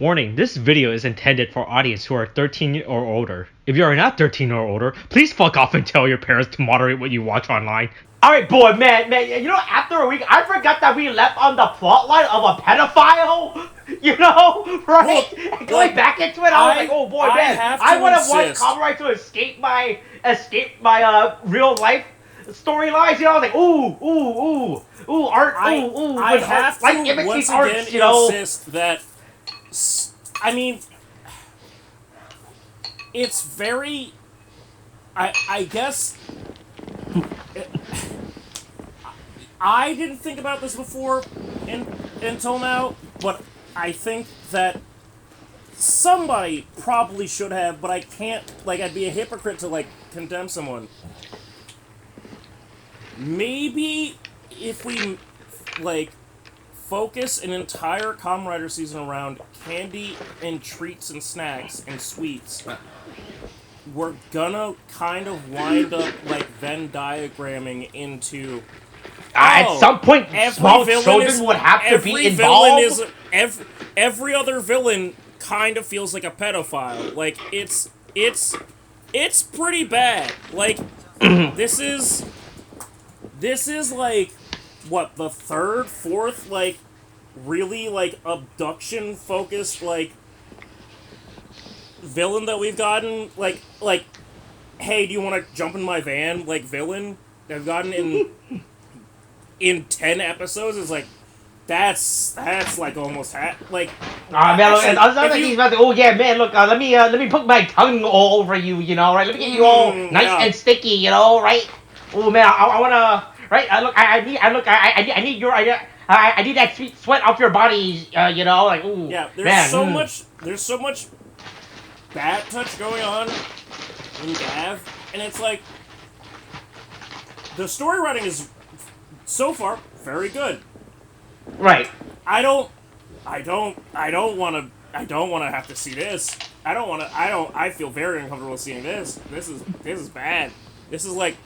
Warning, this video is intended for audience who are 13 or older. If you are not 13 or older, please fuck off and tell your parents to moderate what you watch online. Alright, boy, man, you know, after a week, I forgot that we left on the plotline of a pedophile, you know, right? Well, and going back into it, I was like, oh boy, man, I want to watch Kamen Rider to escape my real life storylines, you know, I was like, art, I have like to once arts, again you know? insist that, I mean, it's very, I guess, I didn't think about this before until now, but I think that somebody probably should have, but I can't, like, I'd be a hypocrite to, like, condemn someone. Maybe if we, like, focus an entire Kamen Rider season around candy and treats and snacks and sweets, we're gonna kind of wind up, like, Venn diagramming into... at some point, small children would have to be involved. Every other villain kind of feels like a pedophile. Like, it's pretty bad. Like, this is like, what, the third, fourth, like, really, like, abduction-focused, like, villain that we've gotten? Like, hey, do you want to jump in my van? Like, villain that I've gotten in 10 episodes? It's like, that's like, almost like... man, oh, yeah, man, look, let me put my tongue all over you, you know, right? Let me get you all nice and sticky, you know, right? Oh man, I wanna, right? I need that sweet sweat off your body, you know, like, ooh. Yeah, there's so much bad touch going on in Gavv, and it's like, the story writing is so far very good. Right. I don't want to have to see this. I feel very uncomfortable seeing this. This is bad. This is like,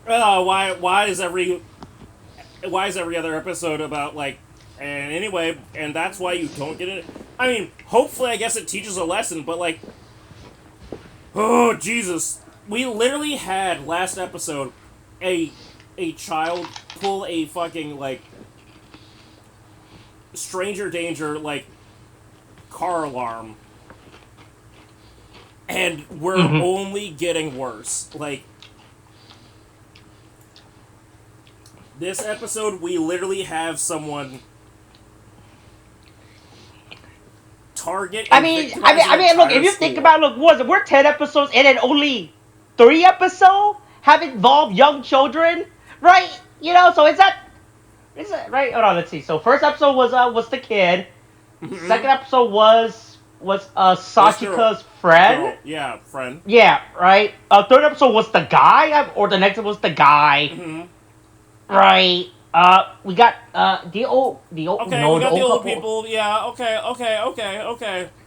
why is every other episode about, like, and anyway, and that's why you don't get it. I mean, hopefully, I guess it teaches a lesson, but, like, oh Jesus, we literally had last episode a child pull a fucking, like, stranger danger, like, car alarm, and we're only getting worse. Like, this episode, we literally have someone target. I mean, look, if you think about it, look, we're 10 episodes in and only 3 episodes have involved young children, right? You know, so is that right? Hold on, let's see. So first episode was the kid. Second episode was Sachika's friend. Girl. Yeah, friend. Yeah, right. Third episode was the guy, or the next one was the guy. Right. We got the old we got the old people. Yeah. Okay.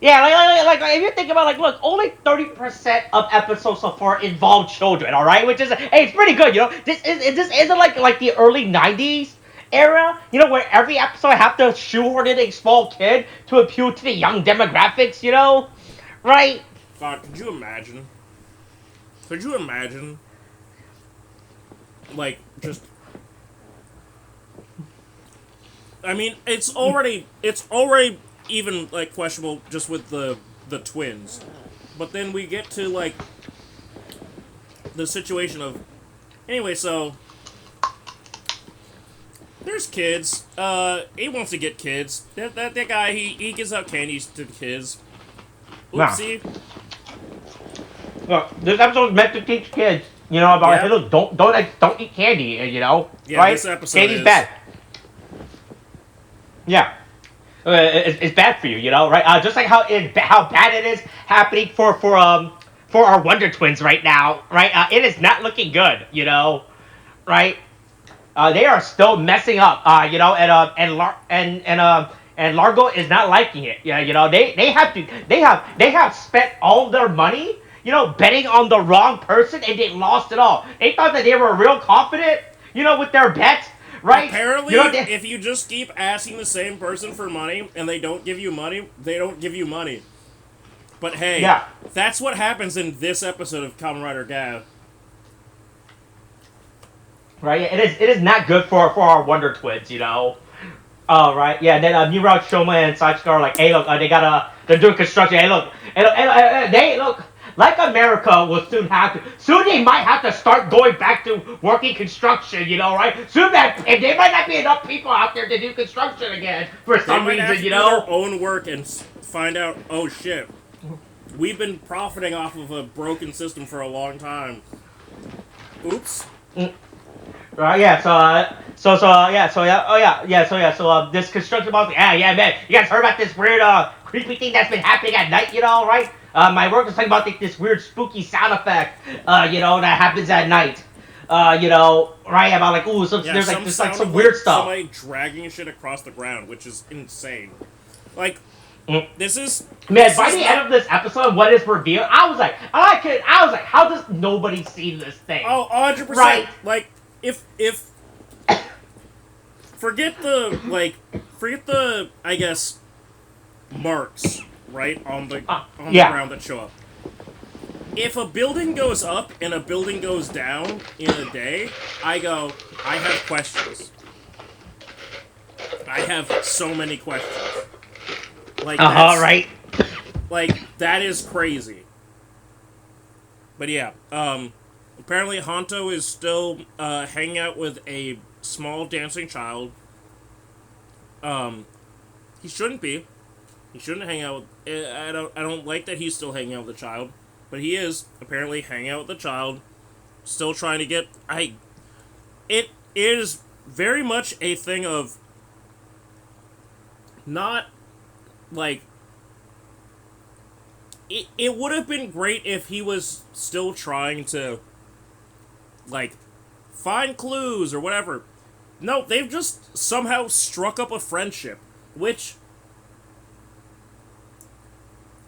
Yeah, like if you think about, like, look, only 30% of episodes so far involve children. All right, which is, hey, it's pretty good. You know, this isn't like the early '90s era. You know, where every episode have to shoehorn in a small kid to appeal to the young demographics. You know, right? God, could you imagine? Like, just. I mean, it's already even, like, questionable just with the twins. But then we get to, like, the situation of... Anyway, so... There's kids. He wants to get kids. That guy, he gives out candies to the kids. Oopsie. Look, this episode is meant to teach kids, you know, about, hey, look, don't eat candy, you know? Yeah, right? This episode Candy's bad. Yeah, it's bad for you, you know, right? Just like how bad it is happening for our Wonder Twins right now, right? It is not looking good, you know, right? They are still messing up, you know, and Largo is not liking it. Yeah, you know, they have spent all their money, you know, betting on the wrong person, and they lost it all. They thought that they were real confident, you know, with their bets. right? Apparently, You know, if you just keep asking the same person for money and they don't give you money, they don't give you money. But hey, yeah, that's what happens in this episode of Kamen Rider Gavv. right. It is not good for our Wonder Twins, you know. Oh right, yeah. Then Miro, Shoma, and Sachika are like, hey, look, they're doing construction. Hey, look, they look like America will soon have to. Soon they might have to start going back to working construction. You know, right? Soon that if there might not be enough people out there to do construction again for They some might have reason. to You do their know. own work and find out, oh shit, we've been profiting off of a broken system for a long time. Oops. Right, yeah, this construction boss, yeah, man, you guys heard about this weird, creepy thing that's been happening at night, you know, right? My work was talking about this weird spooky sound effect, that happens at night, right? About like, ooh, Yeah, there's some like sound some of weird like stuff. somebody dragging shit across the ground, which is insane. Like, Mm. this is Man, by the end not. of this episode, when it's revealed, I was like, how does nobody see this thing? Oh, 100%. Right? Like, if forget the I guess marks right on the Yeah. ground that show up. If a building goes up and a building goes down in a day, I have questions. I have so many questions. Like Right. that is crazy. But yeah, apparently Honto is still hanging out with a small dancing child. He shouldn't be. He shouldn't hang out with. I don't like that he's still hanging out with the child, but he is apparently hanging out with the child, still trying to get. It is very much a thing of not like. It would have been great if he was still trying to like find clues or whatever. No, they've just somehow struck up a friendship, which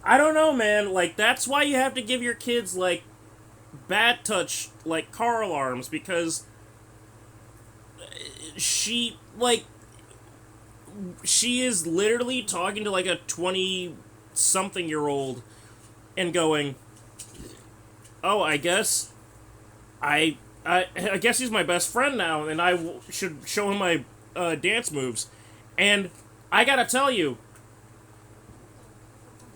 I don't know, man. Like that's why you have to give your kids like bad touch like car alarms because she like she is literally talking to like a 20 something year old and going, "Oh, I guess I guess he's my best friend now, and should show him my dance moves." And I gotta tell you,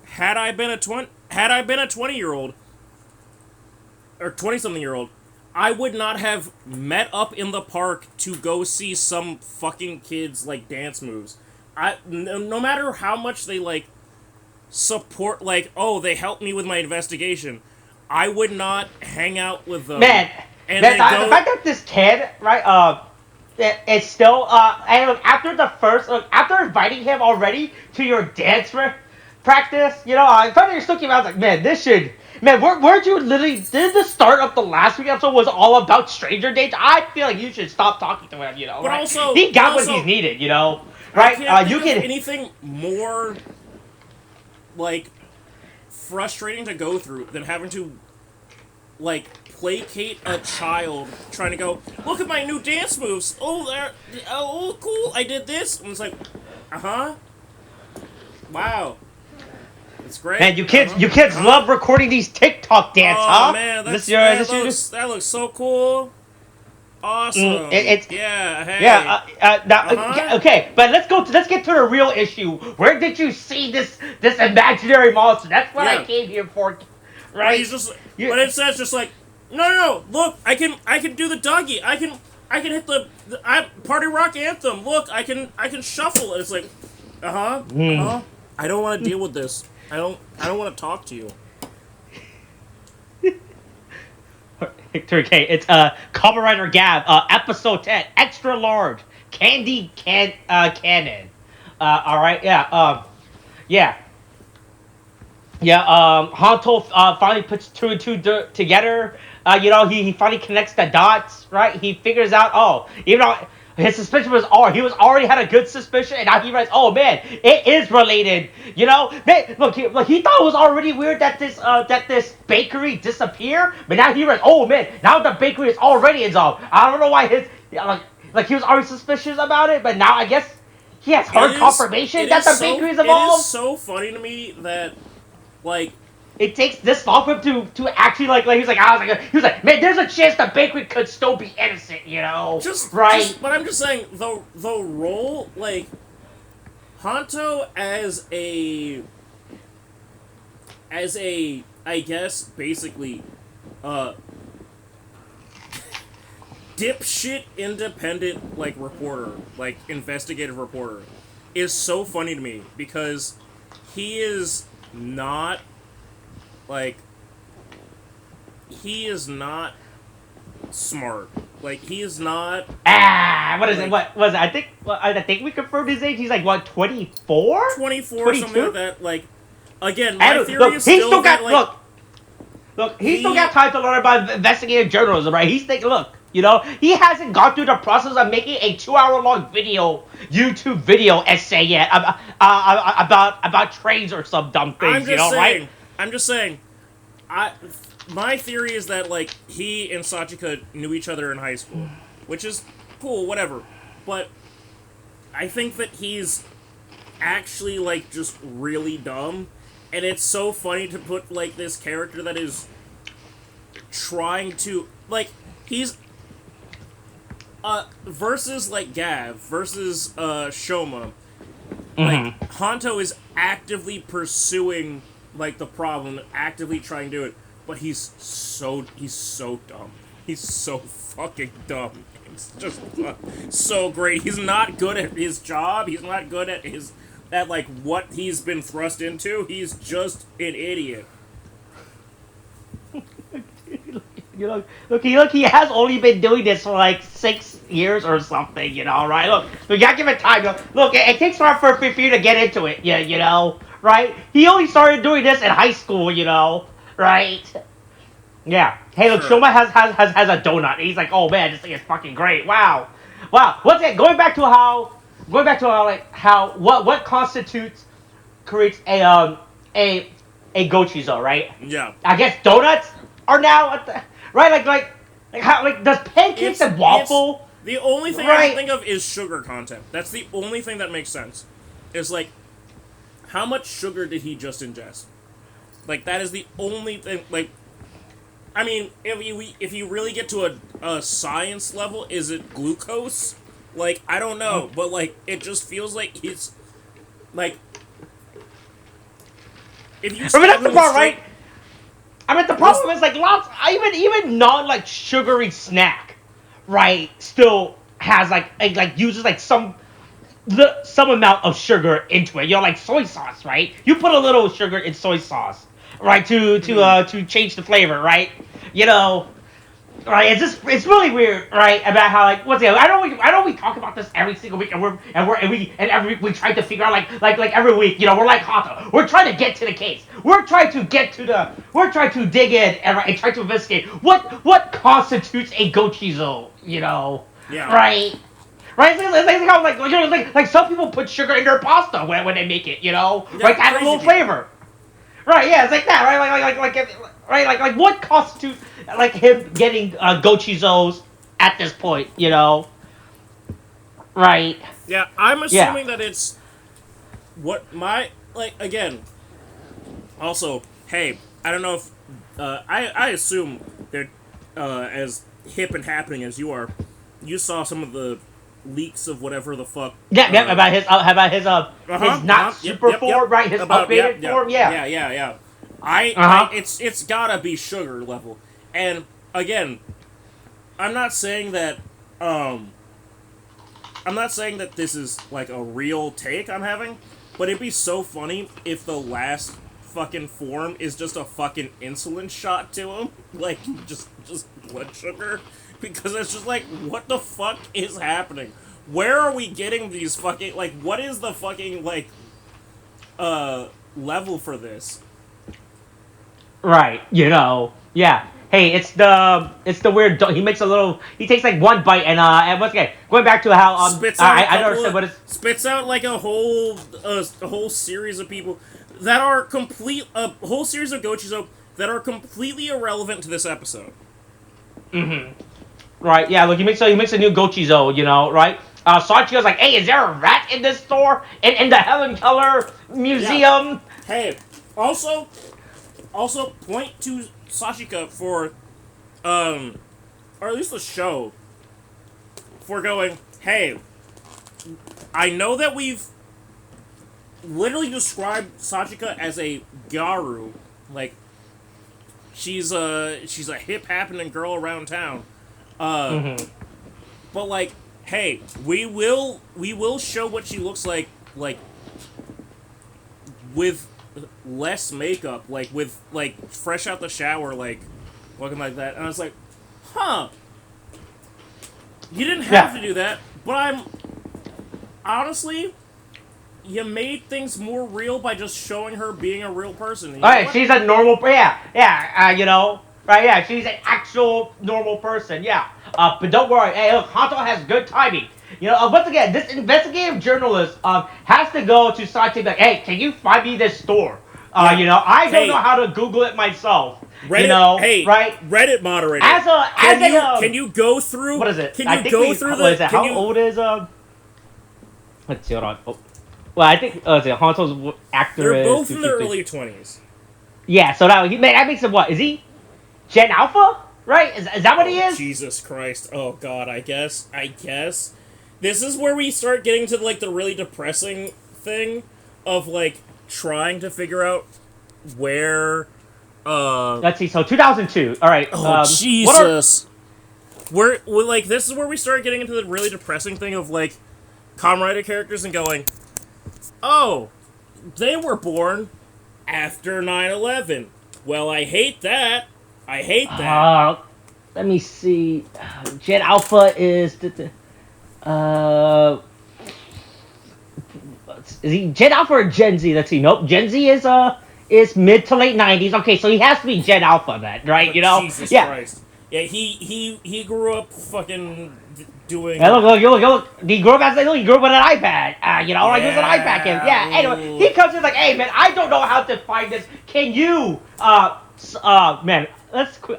had I been a 20-year-old or 20-something-year-old, I would not have met up in the park to go see some fucking kids like dance moves. No matter how much they like support, like, oh, they helped me with my investigation, I would not hang out with them. Man, and man, then the fact that this kid, right, it's still, and look, after the first, look, after inviting him already to your dance practice, in front of your still came out, I was like, man, this should, man, weren't you literally, did the start of the last week episode was all about stranger dates? I feel like you should stop talking to him, but right? also, He got but also, what he's needed, right? I can't You think of can, anything more like frustrating to go through than having to like placate a child trying to go, look at my new dance moves. Oh, cool, I did this. And it's like, wow, it's great. man, you kids love recording these TikTok dance, huh? Oh man, that looks so cool. Awesome. Yeah. Hey. Yeah. Uh-huh. Okay, but let's get to the real issue. Where did you see this imaginary monster? That's what I Yeah. came here for, But right? he's just. But it says just like, no. Look, I can do the doggy. I can hit the party rock anthem. Look, I can shuffle. And it's like, I don't want to deal with this. I don't want to talk to you. Okay, it's Kamen Rider Gavv, episode 10, extra large, cannon. All right, yeah. Honto finally puts two and two together. He finally connects the dots, right? He figures out, even though his suspicion he was already had a good suspicion, and now he realizes, oh man, it is related. Man, look, he thought it was already weird that this bakery disappeared, but now he realizes, oh man, now the bakery is already involved. I don't know why like he was already suspicious about it, but now I guess he has It heard is. confirmation It that is the so. bakery's It is involved. so funny to me that like It takes this long for him to actually like he was like I was like he was like man, there's a chance the bakery could still be innocent, right? but I'm just saying the role like Hanto as a I guess basically uh dipshit independent like reporter, like investigative reporter, is so funny to me because he is not like he is not smart. Like he is not What is it? like What was it? I think we confirmed his age. He's like what 24, 24 something like 22. that. Like again, my And theory look, is he still still that got like look. He still got he time to learn about investigative journalism, right? He's thinking, look, he hasn't gone through the process of making a 2 hour long YouTube video essay yet about trains or some dumb I'm things, just right? saying. I'm just saying. I my theory is that like he and Sachika knew each other in high school, which is cool, whatever. But I think that he's actually like just really dumb, and it's so funny to put like this character that is trying to like he's versus like Gavv versus Shoma. Like Hanto is actively pursuing like the problem, actively trying to do it, but he's so dumb. He's so fucking dumb. It's just so great. He's not good at his job. He's not good at like what he's been thrust into. He's just an idiot. Look, he has only been doing this for like 6 years or something, right? Look, we gotta give it time. Look, it takes time for you to get into it, yeah, right? He only started doing this in high school, right? Yeah. Hey, look, Sure. Shoma has a donut. He's like, oh man, this thing is fucking great. Wow. What's it? Going back to how like how what constitutes creates a gochizo, right? Yeah. I guess donuts are now right, like how like does pancakes and It's waffle the only thing I can right? think of is sugar content. That's the only thing that makes sense. Is like how much sugar did he just ingest? Like that is the only thing. Like, I mean, if you really get to a science level, is it glucose? Like I don't know, but like it just feels like it's like if you I mean stab that's the him with part, straight. right? I mean the Just, problem is like lots even non like sugary snack, right? Still has like uses like some amount of sugar into it. Like soy sauce, right? You put a little sugar in soy sauce, right? To change the flavor, right? You know, right? It's really weird, right? About how like what's it? I know we talk about this every single week, and every week we try to figure out like every week, we're like Hata. We're trying to get to the case. We're trying to dig in and try to investigate what constitutes a gochizo, yeah, right? Right? It's like how like some people put sugar in their pasta when they make it, yeah, right? To add a crazy little people. flavor. Right? Yeah, it's like that, right? Right? Like what constitutes like him getting gochizos at this point, Right? Yeah, I'm Yeah. assuming that it's what my like again. Also, hey, I don't know if I assume they're as hip and happening as you are. You saw some of the leaks of whatever the fuck. Yeah, about his not super Yep. form, right? His About updated form, yeah. yeah. Uh huh. It's gotta be sugar level. And again, I'm not saying that um I'm not saying that this is like a real take I'm having, but it'd be so funny if the last fucking form is just a fucking insulin shot to him, like just blood sugar, because it's just like what the fuck is happening? Where are we getting these fucking like what is the fucking like level for this? Right. Yeah. Hey, it's the weird. He makes a little. He takes like one bite and once again going back to how Spits out a I don't couple understand of what it's. spits out like a whole series of people that are a whole series of Gochizo that are completely irrelevant to this episode. Right? Yeah. Look, he makes a new Gochizo. Right? Sachiko's like, hey, is there a rat in this store? In the Helen Keller Yeah. Museum? Hey, also point to Sashika for, or at least the show, for going, hey, I know that we've literally described Sachika as a gyaru, like she's a hip happening girl around town. Uh, Mm-hmm. but like, hey, we will show what she looks like with less makeup, like with like fresh out the shower, like looking like that. And I was like, huh, you didn't have Yeah. to do that, but I'm honestly, you made things more real by just showing her being a real person. And you All know right, what? she's a normal. Yeah, yeah. Right? Yeah, she's an actual normal person. Yeah. But don't worry. Hey, look, Hanto has good timing. Once again, this investigative journalist has to go to Sachi like, hey, can you find me this store? Yeah. I don't know Hey, how to Google it myself. Reddit. Hey, Right? Reddit moderator. Can you go through? What is it? Can I you think go we. through What is the? it? Can How you? old is Let's see. Hold on. Oh. Well, I think Hanto's actor They're is. both in their early 20s. Yeah. So that makes him what? Is he Gen Alpha? Right? Is that what he Oh, is? Jesus Christ. Oh, God, I guess. This is where we start getting to, like, the really depressing thing of, like, trying to figure out where, Let's see. So 2002. All right. oh, What are? Jesus. Like, this is where we start getting into the really depressing thing of, like, Kamen Rider characters and going, oh, they were born after 9/11. Well, I hate that. I hate that. Let me see. Gen Alpha uh is he Gen Alpha or Gen Z? Let's see. Nope. Gen Z is mid to late 90s. Okay, so he has to be Gen Alpha then, right? But Jesus Yeah. Christ. Yeah, he grew up fucking Hey, doing. look. He grew up he grew up with an iPad. Like he was an iPad kid. Yeah. Yeah. Anyway, he comes in like, hey man, I don't know how to find this. Can you man,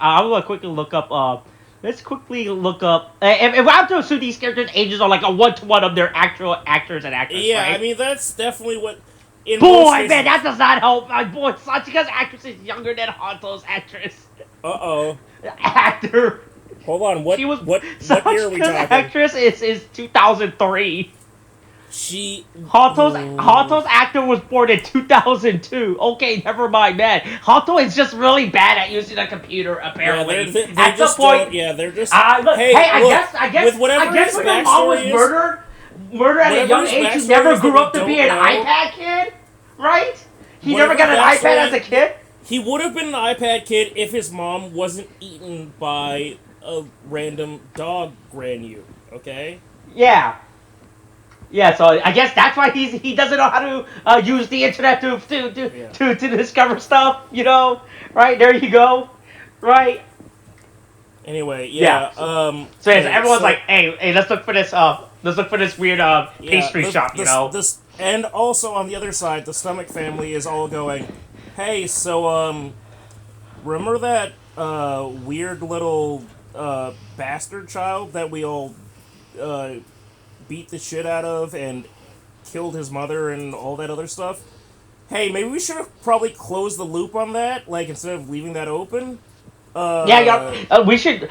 I'm gonna quickly look up let's quickly look up if I have to assume these characters' ages are like a 1-to-1 of their actual actors and actors, Yeah, I right? mean that's definitely what. In most Boy, man, cases. that does not help. My boy, Sachika's actress is younger than Hanto's actress. Uh-oh. Actor. Hold on. She was What year are we Sachika's talking? actress is 2003. She. Hato's actor was born in 2002. Okay, never mind, man. Hato is just really bad at using a computer, Yeah, apparently. they At some just point, don't. Yeah, they're just. look, Hey, hey, look. I With whatever guess his when your mom was backstory is, murdered at a whatever young his age, he backstory never is that grew we up to don't be an know, iPad kid, right? He whatever never got an iPad as a kid. he would have been an iPad kid if his mom wasn't eaten by a random dog granny. Okay. Yeah. Yeah, so I guess that's why he doesn't know how to use the internet Yeah. to discover stuff, Right, there you go. Right? Anyway, Yeah. yeah. So yeah, so Okay, everyone's so like, hey, let's look for this weird yeah, pastry shop, this, and also on the other side, the Stomach family is all going, hey, so remember that weird little bastard child that we all uh beat the shit out of and killed his mother and all that other stuff? Hey, maybe we should have probably closed the loop on that, like instead of leaving that open. we should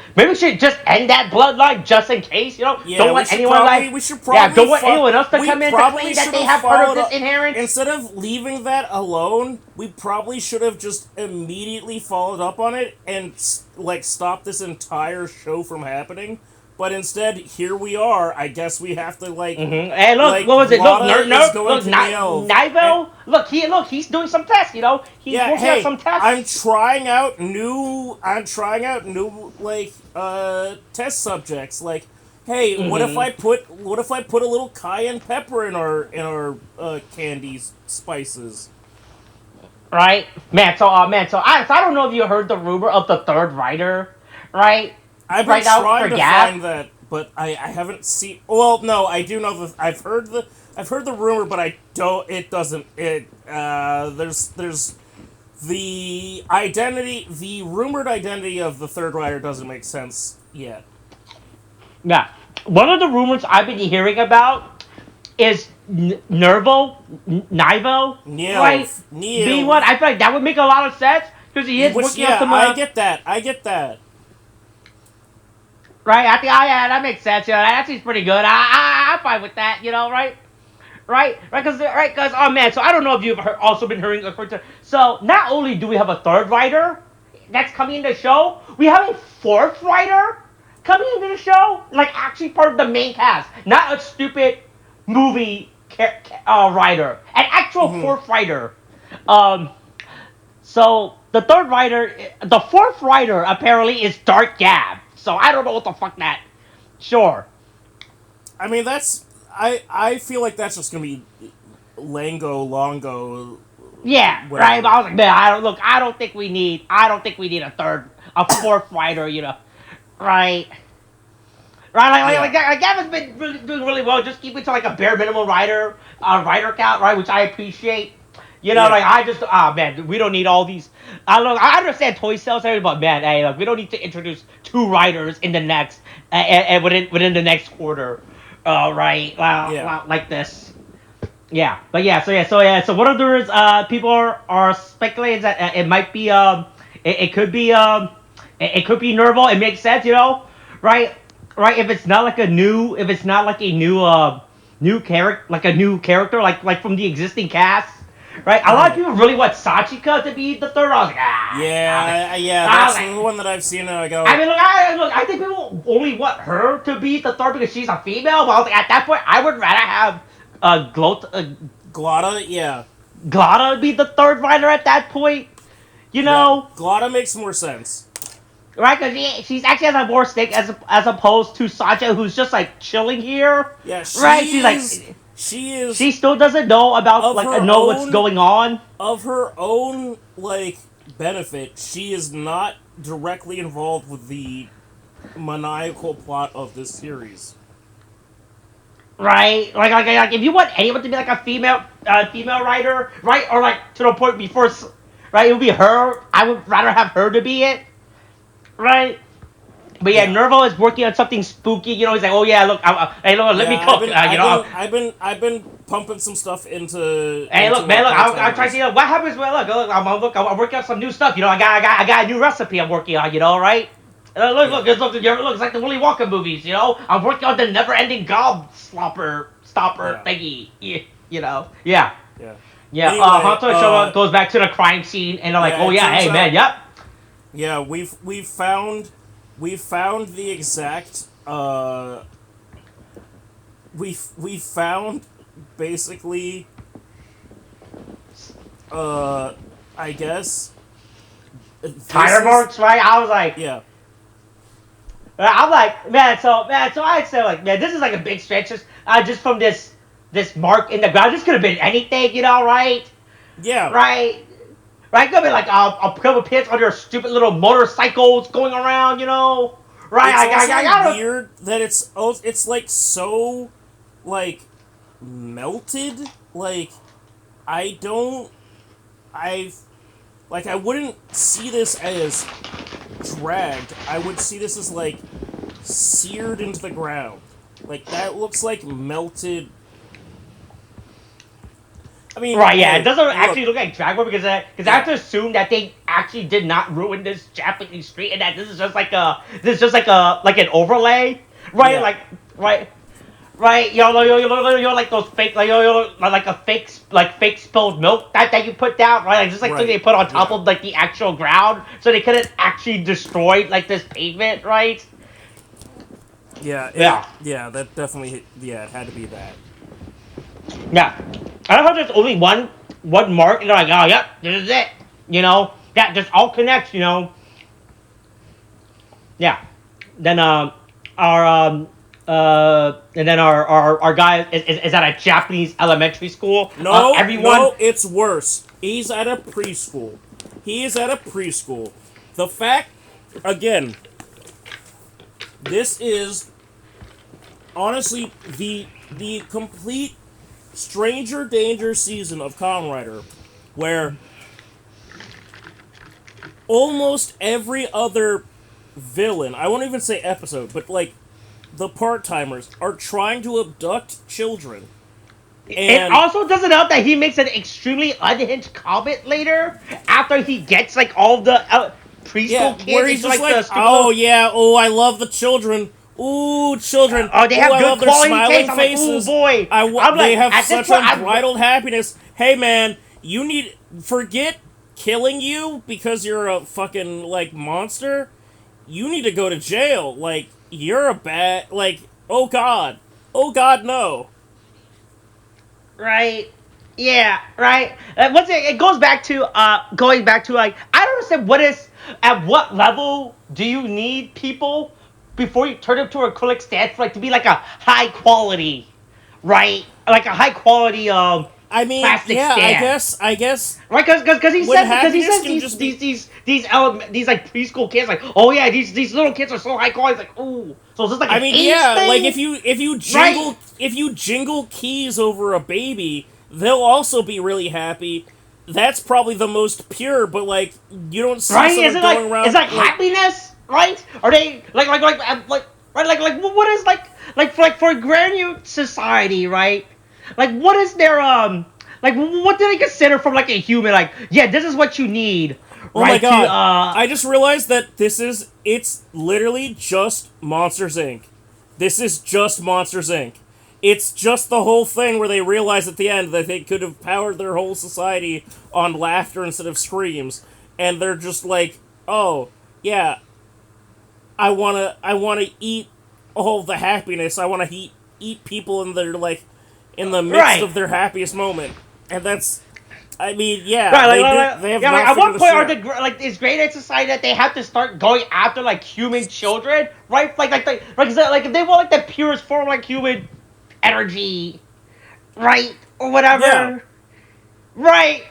just end that bloodline just in case, Yeah, Don't let anyone we should yeah, probably don't want anyone else to we come in to probably claim that should they have have part of followed this up. inherent. Instead of leaving that alone, we probably should have just immediately followed up on it and like stopped this entire show from happening. But instead, here we are. I guess we have to like. Hey, look, Like, what was it? Look, Lana is going look, to the elf. Nivel. He's doing some tests. He's Yeah, working on hey, some tests. I'm trying out new like test subjects. Like, hey, what if I put a little cayenne pepper in our candies spices? Right, man. So I don't know if you heard the rumor of the third writer, right? I've been Right now trying for to Gavv. find that, but I haven't seen. Well, no, I do know the. I've heard the rumor, but I don't. It doesn't. There's the rumored identity of the third rider doesn't make sense yet. Yeah. One of the rumors I've been hearing about is Neo, right? Being Neo, one, I feel like that would make a lot of sense because he is which working on yeah, some, I get that. I get that. right? I think, yeah, that makes sense. Yeah, that seems pretty good. I'm fine with that. Right? Because oh man, so I don't know if you've also been hearing a quarter. So not only do we have a third writer that's coming in the show, we have a fourth writer coming into the show, like actually part of the main cast, not a stupid movie writer, an actual Hmm. fourth writer. Um, so the fourth writer apparently is Dark Gavv. So I don't know what the fuck that. Sure. I mean, I feel like that's just gonna be Lango, Longo, Yeah, right. But whatever. I was like, man, I don't think we need a fourth writer. Right, right. Yeah, Like Gavin's been doing really well. Just keep it to like a bare minimum writer count, right? Which I appreciate. yeah, Like I just, man, we don't need all these. I don't know. I understand toy sales, but man, hey, look, we don't need to introduce two writers in the next, and within the next quarter, right? yeah. Like this. Yeah, but so what others people are speculating that it might be it could be it could be Nerval. It makes sense, right? Right, if it's not like a new character like from the existing cast, right? A lot of Uh-huh. people really want Sachika to be the third. I was like, Yeah, I was that's like, the one that I've seen and I I go, mean, look, I think people only want her to be the third because she's a female. But I was like, at that point, I would rather have Glotta, yeah. Glada be the third writer at that point, Yeah, Glotta makes more sense. right? Because she's actually has a more stake as opposed to Sacha, who's just like chilling here, Yeah, right? she is She still doesn't know about of like her know what's own going on, like benefit, she is not directly involved with the maniacal plot of this series. right? Like if you want anyone to be like a female writer, right, or like to the point before, right, it would be her. I would rather have her to be it, right? But yeah, Yeah. Nervo is working on something spooky. He's like, oh yeah, look, hey, look, let me Yeah, I've cook. been I've been pumping some stuff Hey, look, man, like look, part I'm trying to timers. see what happens. Well, I'm working on some new stuff. I got a new recipe I'm working on. Right? Yeah. It's like the Willy Wonka movies. I'm working on the never-ending gob stopper Yeah. thingy. Yeah, Yeah. yeah. Anyway, Hunter Showa goes back to the crime scene, and they're like, yeah, oh it yeah, turns hey man, out yep. yeah, we've found the exact we found basically I guess this Tire is marks, right? I was like, yeah. So I'd say like, man, this is like a big stretch just from this mark in the ground. This could have been anything, right? Yeah. Right? Right? Could be like a couple pits on your stupid little motorcycles going around, Right? It's also I don't. weird that it's like so like melted. Like I don't I like I wouldn't see this as dragged. I would see this as like seared into the ground. Like that looks like melted. I mean, Right, yeah, it hey, doesn't look, actually look like Dragway because I have yeah, to assume that they actually did not ruin this Japanese street and that this is just like an overlay, right? yeah, Right, like those fake, like a fake spilled milk that you put down, right? Like just like thing right, they put on top yeah, of like the actual ground, so they couldn't actually destroy like this pavement, right? Yeah, yeah. That definitely, yeah, it had to be that. yeah. I love how there's only one mark, and they're like, oh, yep, this is it, that just all connects, yeah. Then our and then our guy is at a Japanese elementary school. No, Everyone. no, it's worse. He's at a preschool. He is at a preschool. The fact, again, this is honestly the complete stranger danger season of Kamen Rider, where almost every other villain, I won't even say episode, but like the part-timers are trying to abduct children. It And also doesn't help that he makes an extremely unhinged comment later after he gets like all the yeah, preschool where kids he's into just like the like, stupid oh little. yeah, oh I love the children. Ooh, children. Oh, they Ooh, have I good love their quality taste. smiling I'm like, ooh faces. boy. I'm They like, have at this such point, I'm unbridled happiness. Hey man, you need forget killing you because you're a fucking like monster. You need to go to jail. Like you're a bad like oh god no. right. Yeah, right. Once it goes back to going back to like I don't understand what is at what level do you need people before you turn them to acrylic stance for like to be like a high quality, right? Like a high quality I mean, plastic yeah, stand. I guess Right, because when he happiness says can just be these like preschool kids like oh yeah these little kids are so high quality it's like ooh so is this like I an mean, age yeah, like thing right if you jingle keys over a baby, they'll also be really happy. That's probably the most pure, but like you don't see right someone going is it around like like happiness right are they like right like what is like for granute society right like what is their like what do they consider from like a human like yeah this is what you need oh my right to god. I just realized that it's literally just Monsters Inc. This is just Monsters Inc. It's just the whole thing where they realize at the end that they could have powered their whole society on laughter instead of screams, and they're just like, "Oh, yeah, I wanna eat all the happiness. I wanna eat people in their like in the midst right. of their happiest moment." And that's I mean, yeah, Right, they have yeah, like not at figured what this point shit are out. like is great in society that they have to start going after like human children, right? Like if they want like the purest form of like human energy, right, or Yeah. whatever, right?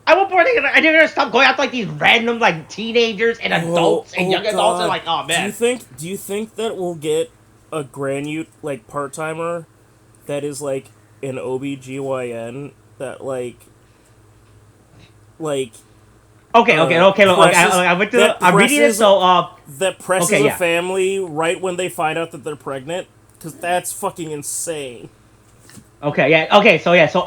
At what point are they gonna stop going after like these random like teenagers and Oh, adults and oh young adults and god. like oh man, Do you think that we'll get a granute like part-timer that is like an OBGYN that like okay, presses I went to that I'm reading it presses so that presses okay a yeah. family right when they find out that they're pregnant cuz that's fucking insane. Okay, yeah, so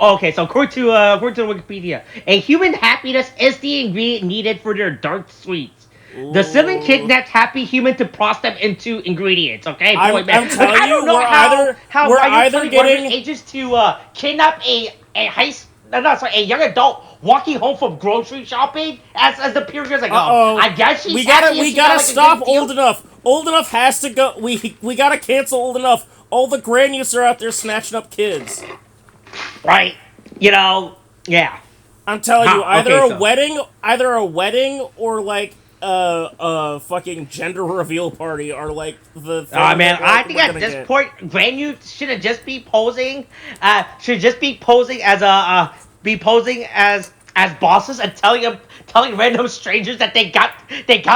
according to Wikipedia, a human happiness is the ingredient needed for their dark sweets. The sibling Ooh. kidnapped happy human to process them into ingredients. Okay, boy, man. I'm Like telling I don't you know we're how you're either telling one of your getting agents to kidnap a young adult walking home from grocery shopping as the period's like uh-oh. I guess she's happy if We she got gotta like a stop good deal. old enough. Old enough has to go. We gotta cancel old enough. All the grannies are out there snatching up kids. Right, you know, yeah. I'm telling you, Huh? Okay, so. either a wedding or like a fucking gender reveal party are like the Oh thing man, that I like think we're at gonna this get. point, Granu should just be posing, as a, be posing as bosses and telling random strangers that they got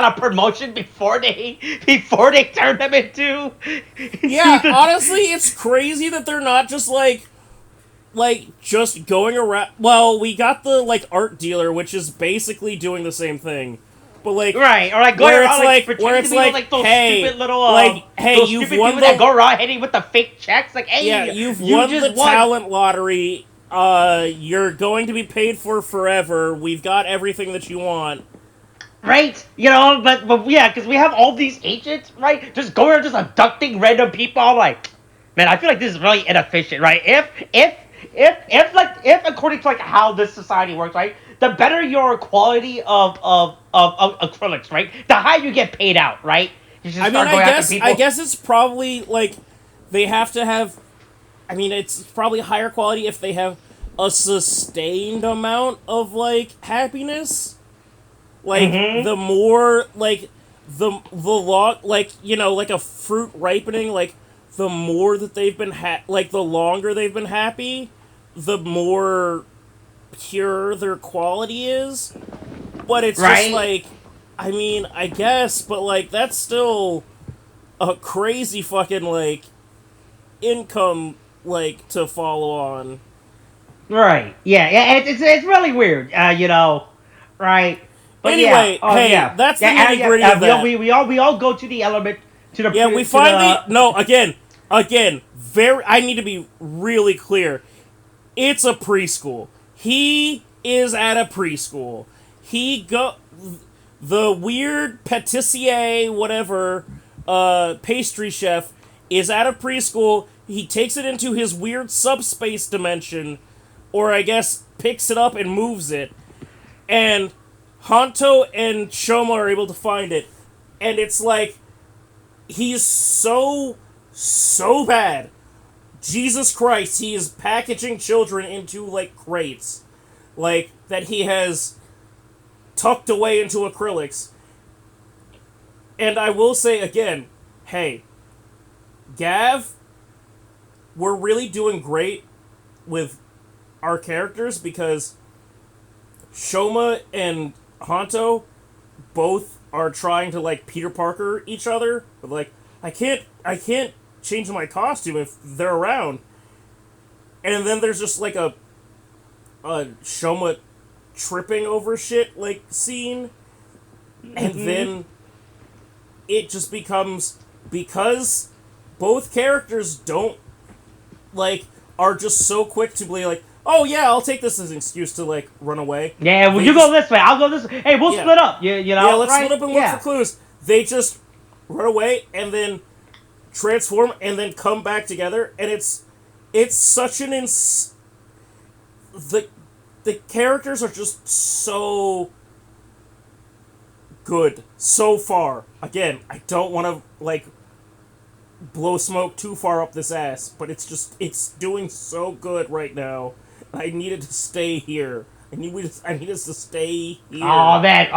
a promotion before they turn them into Yeah, the honestly, it's crazy that they're not just like just going around. Well, we got the like art dealer, which is basically doing the same thing, but like right or like going around like where pretending to it's be like, hey, those you've stupid won people that the go around hitting with the fake checks like yeah, hey you've you won the just won. talent lottery. You're going to be paid for forever. We've got everything that you want. Right, but yeah, because we have all these agents, right? Just going around just abducting random people. I'm like, man, I feel like this is really inefficient, right? If according to like how this society works, right? The better your quality of acrylics, right? The higher you get paid out, right? You should I mean, start going after I people. guess it's probably like they have to have. I mean, it's probably higher quality if they have a sustained amount of like happiness. Like Mm-hmm. the more like the long like like a fruit ripening like the more that they've been like the longer they've been happy, the more pure their quality is. But it's just Right. like, I mean, I guess, but like that's still a crazy fucking like income like to follow on. Right. Yeah. Yeah. It's really weird. Right. But yeah. Anyway, hey, Yeah. that's the Yeah. nitty gritty of that. We all go to the element to the Yeah, we to finally the no again. Very, I need to be really clear. It's a preschool. He is at a preschool. He go the weird patissier whatever pastry chef is at a preschool. He takes it into his weird subspace dimension, or I guess picks it up and moves it. And Honto and Shoma are able to find it, and it's like he's so bad. Jesus Christ, he is packaging children into like crates, like that he has tucked away into acrylics. And I will say again, hey, Gavv, we're really doing great with our characters because Shoma and Honto both are trying to like Peter Parker each other, but like I can't change my costume if they're around. And then there's just like a Shoma tripping over shit like scene, and then it just becomes because both characters don't like are just so quick to be like, oh yeah, I'll take this as an excuse to like run away. yeah. Well, They you just, go this way. I'll go this way. Hey, we'll yeah, split up. You know. yeah, let's right? split up and look for clues. They just run away and then transform and then come back together, and it's such an the characters are just so good so far. Again, I don't want to like blow smoke too far up this ass, but it's doing so good right now. I needed to stay here. I need us to stay here. Oh man,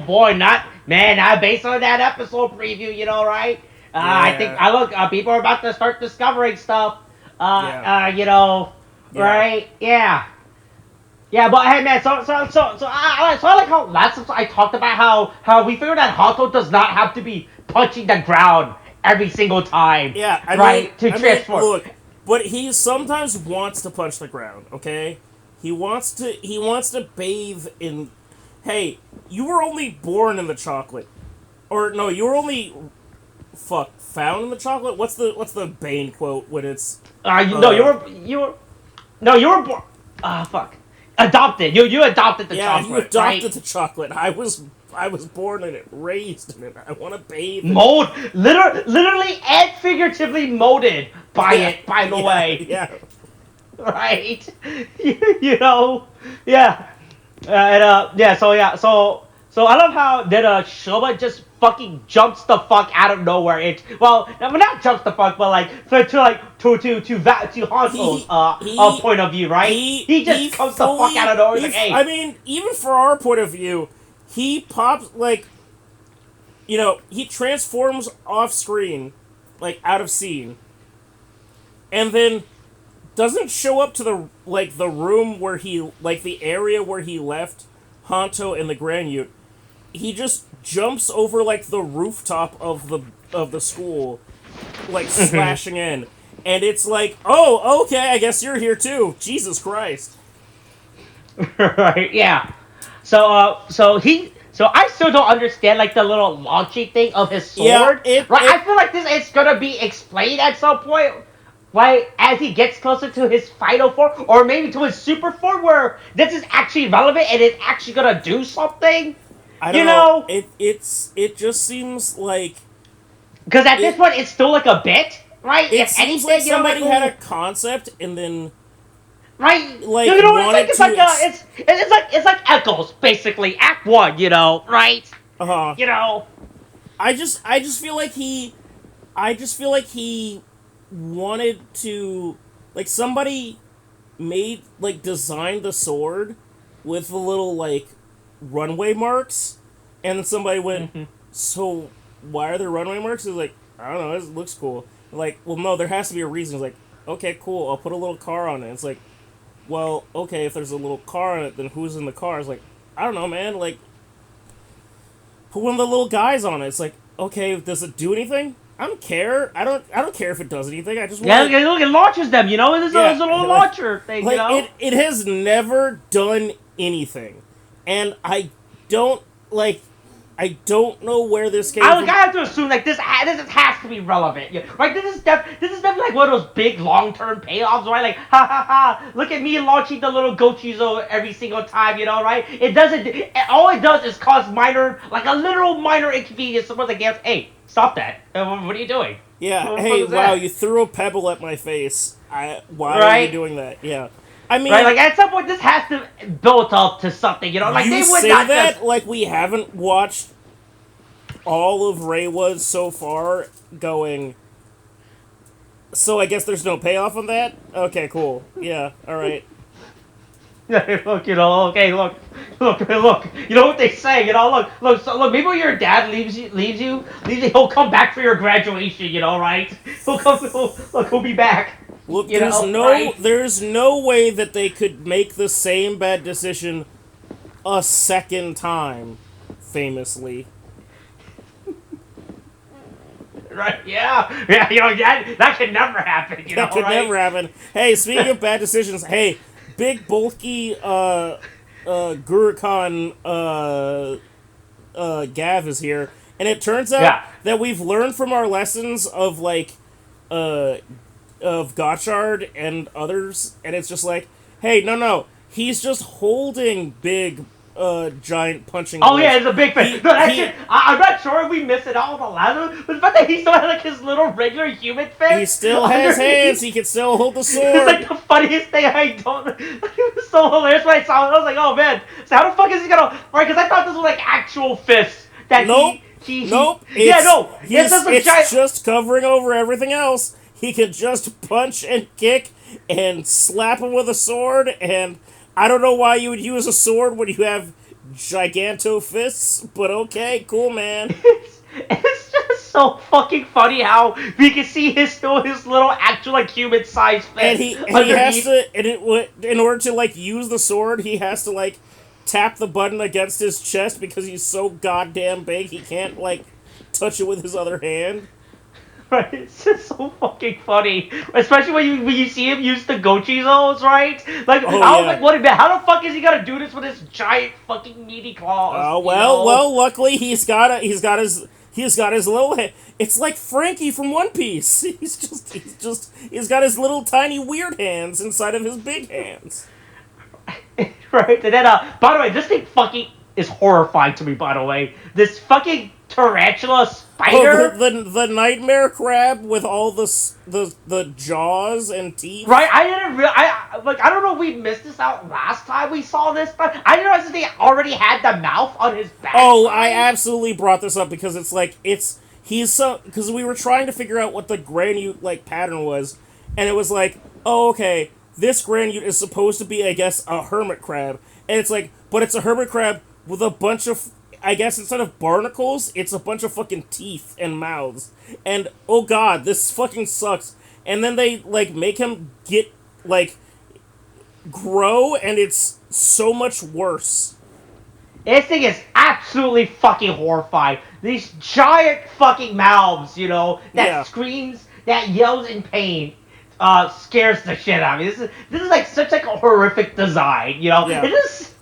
boy, not based on that episode preview, right? I think Yeah. I look, people are about to start discovering stuff. Yeah. Yeah. Right? Yeah, yeah. But hey, man, so I like how last episode I talked about how we figured that Hato does not have to be punching the ground every single time, Yeah, right? To transform. look, but he sometimes wants to punch the ground. Okay, he wants to bathe in. Hey, you were only born in the chocolate, or no, you were only found in the chocolate. What's the Bane quote when it's? No, you were born. Fuck. Adopted. You adopted the Yeah, chocolate. you adopted right? the chocolate. I was born in it, raised in it. I want to bathe in Mold, literally and figuratively molded by it. By the way, Yeah. right? Yeah. So I love how that Shoba just fucking jumps the fuck out of nowhere. Not jumps the fuck, but like to Hanzo's point of view, right? He just comes the fuck out of nowhere. Like, hey, I mean, even for our point of view, he pops like, he transforms off screen, like out of scene, and then doesn't show up to the room where he like the area where he left Honto and the Granute. He just jumps over like the rooftop of the school, like slashing in, and it's like, oh, okay, I guess you're here too. Jesus Christ. right? Yeah. So I still don't understand like the little launching thing of his sword. I feel like it's gonna be explained at some point, right? As he gets closer to his final form, or maybe to his super form, where this is actually relevant and it's actually gonna do something. I don't know. It just seems like because at this point it's still like a bit, right? It If seems anything, like somebody had a like, concept and then right? like you know what wanted it's like? It's like Echoes, basically. Act 1, right? uh-huh. I just feel like he wanted to like somebody made like designed the sword with the little like runway marks, and then somebody went, so why are there runway marks? It's like, I don't know, it looks cool. Like, well, no, there has to be a reason. It's like, okay, cool, I'll put a little car on it. It's like, well, okay, if there's a little car on it, then who's in the car? It's like, I don't know, man. Like, put one of the little guys on it. It's like, okay, does it do anything? I don't care. I don't care if it does anything. I just want. Yeah, look, it launches them. It's a little launcher thing. Like, it has never done anything, and I don't like. I don't know where this came I from. have to assume like this has to be relevant, right? This is definitely like one of those big long term payoffs, right? Like ha ha ha! Look at me launching the little Gochizo every single time, right? It doesn't. All it does is cause a literal minor inconvenience. Someone's like, hey, stop that! What are you doing? Yeah, What the fuck hey, is wow, that? you threw a pebble at my face. Why are you Right? doing that? Yeah. I mean, Right? Like at some point, this has to build up to something, Like you they would say not just that like we haven't watched all of Reiwa's so far going, so I guess there's no payoff on that? Okay, cool. Yeah, alright. look, okay, look. You know what they say, look. Maybe when your dad leaves you, he'll come back for your graduation, right? He'll come. He'll be back. Look, Right? there's no way that they could make the same bad decision a second time, famously. Right? Yeah. That could never happen. That could Right? never happen. Hey, speaking of bad decisions, hey, big bulky Gurukhan Gavv is here, and it turns out Yeah. that we've learned from our lessons of uh of Gotchard and others, and it's just like, hey, no, he's just holding big giant punching Oh balls. yeah, it's a big fan. He- No, that he- shit. I'm not sure if we missed it out with the last one, but the fact that he still had like his little regular human fist. He still has underneath. hands. He can still hold the It's sword. like the funniest thing. I don't. It was so hilarious when I saw it. I was like, oh man, so how the fuck is he gonna? Right? Because I thought this was like actual fists that Nope. he Nope. yeah, no. It's It's just a giant. just covering over everything else. He can just punch and kick and slap him with a sword. And I don't know why you would use a sword when you have giganto fists, but okay, cool, man. It's just so fucking funny how we can see his little actual like human sized fist. And he has to, in order to like use the sword, he has to like tap the button against his chest because he's so goddamn big he can't like touch it with his other hand. Right, it's just so fucking funny, especially when you see him use the Gochizos, right? Like, Oh, I was yeah. like, what? How the fuck is he gonna do this with his giant fucking meaty claws? Well, luckily he's got his little hand. It's like Frankie from One Piece. He's got his little tiny weird hands inside of his big hands. Right, and then by the way, this thing fucking is horrifying to me. By the way, this fucking tarantula spider. Oh, the nightmare crab with all the jaws and teeth. Right, I didn't I don't know if we missed this out last time we saw this, but I didn't realize that they already had the mouth on his back. Oh, I absolutely brought this up because it's like because we were trying to figure out what the granute like pattern was, and it was like, oh, okay, this granute is supposed to be, I guess, a hermit crab, and it's like, but it's a hermit crab with a bunch of, I guess, instead of barnacles, it's a bunch of fucking teeth and mouths, and oh god, this fucking sucks. And then they like make him get like grow, and it's so much worse. This thing is absolutely fucking horrifying. These giant fucking mouths, that Yeah. screams, that yells in pain, scares the shit out of me. This is like such like a horrific design, Yeah. It is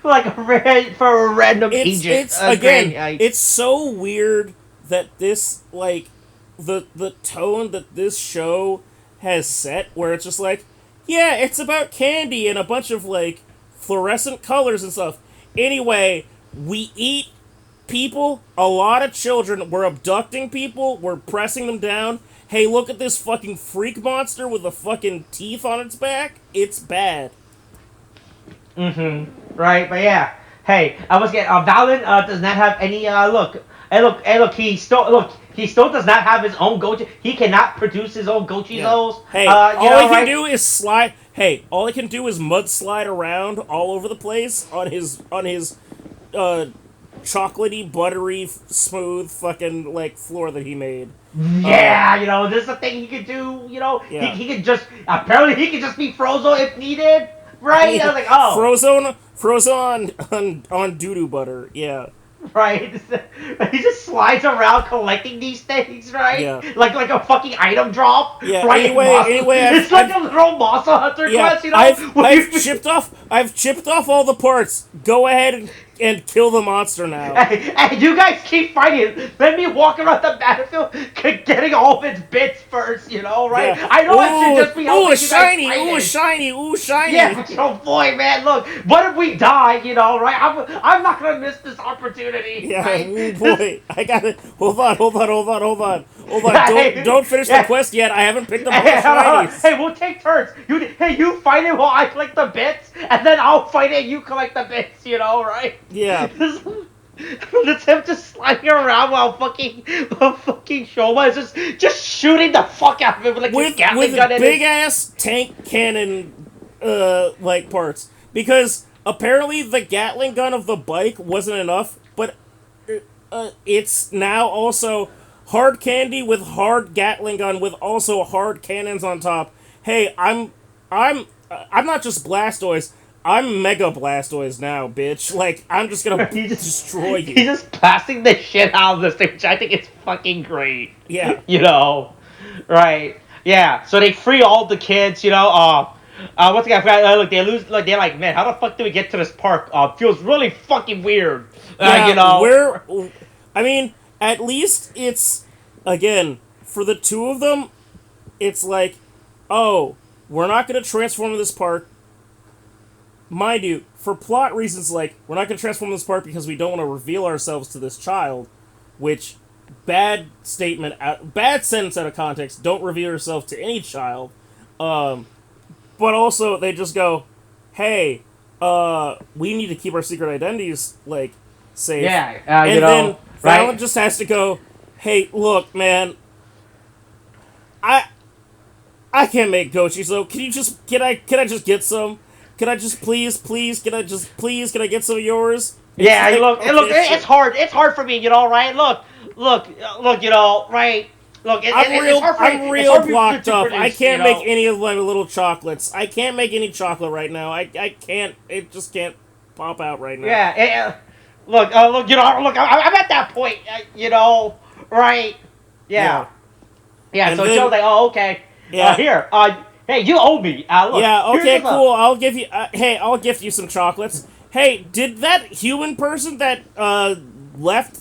like for a random agent. It's again, it's so weird that this like the tone that this show has set, where it's just like, yeah, it's about candy and a bunch of like fluorescent colors and stuff. Anyway, we eat people, a lot of children, we're abducting people, we're pressing them down. Hey, look at this fucking freak monster with the fucking teeth on its back. It's bad. Right, but yeah. Hey, I was getting Valen does not have any look. Look, he still does not have his own Gochi. He cannot produce his own Gochizos. Hey, all he can do is slide. Hey, all he can do is mudslide around all over the place on his chocolatey, buttery, smooth fucking like floor that he made. Yeah, this is a thing he could do. Yeah. He could just he could just be Frozo if needed. Right? I was like, oh, Frozen on doo-doo butter. Yeah. right. He just slides around collecting these things, right? Yeah. Like a fucking item drop. Yeah. Right? Anyway, it's like a little Monster Hunter yeah. quest, I've chipped off all the parts. Go ahead and kill the monster now. Hey, you guys keep fighting. Let me walk around the battlefield, getting all of its bits first. Right? Yeah. I know I should just be Ooh, helping a you guys shiny. fight Ooh, a it. shiny. Ooh, shiny. Yeah, but boy, man, look. What if we die? Right? I'm not gonna miss this opportunity. Yeah. Right? Ooh, boy. I got it. Hold on. Hey, Don't finish the yeah. quest yet. I haven't picked up all the Hey, hold on, hold on. shinies. Hey, we'll take turns. You fight it while I collect the bits, and then I'll fight it and you collect the bits, right? Yeah. That's him just sliding around while fucking Shoma is just shooting the fuck out of him with like his Gatling gun With in big his... ass tank cannon like parts, because apparently the Gatling gun of the bike wasn't enough, but it's now also hard candy with hard Gatling gun with also hard cannons on top. Hey, I'm not just Blastoise. I'm Mega Blastoise now, bitch. Like, I'm just gonna He just destroy you. he's just blasting the shit out of this thing, which I think is fucking great. Yeah. Right? Yeah. So they free all the kids. Once again, I forgot, look, they lose. Like they're like, man, how the fuck do we get to this park? Feels really fucking weird. Yeah, I mean, at least it's, again, for the two of them, it's like, oh, we're not going to transform this park. Mind you, for plot reasons, like, we're not going to transform this park because we don't want to reveal ourselves to this child, which, bad sentence out of context, don't reveal yourself to any child. But also, they just go, hey, we need to keep our secret identities, like, safe. Yeah, and then right? Fallon just has to go, hey, look, man, I can't make gochi, so can I just get some? Can I just please, can I get some of yours? Yeah, like, look, okay, look, shit. it's hard. It's hard for me, right? Look, right? Look, it's hard for I'm it's real hard for me blocked to up. produce, I can't make any of my little chocolates. I can't make any chocolate right now. I can't. It just can't pop out right now. Yeah, look, look, I'm at that point, right? Yeah. And So then, Joe's like, oh, okay. Yeah. Here, hey, you owe me. Look. Yeah. Okay. Here's Cool. I'll give you. Hey, I'll gift you some chocolates. Hey, did that human person that left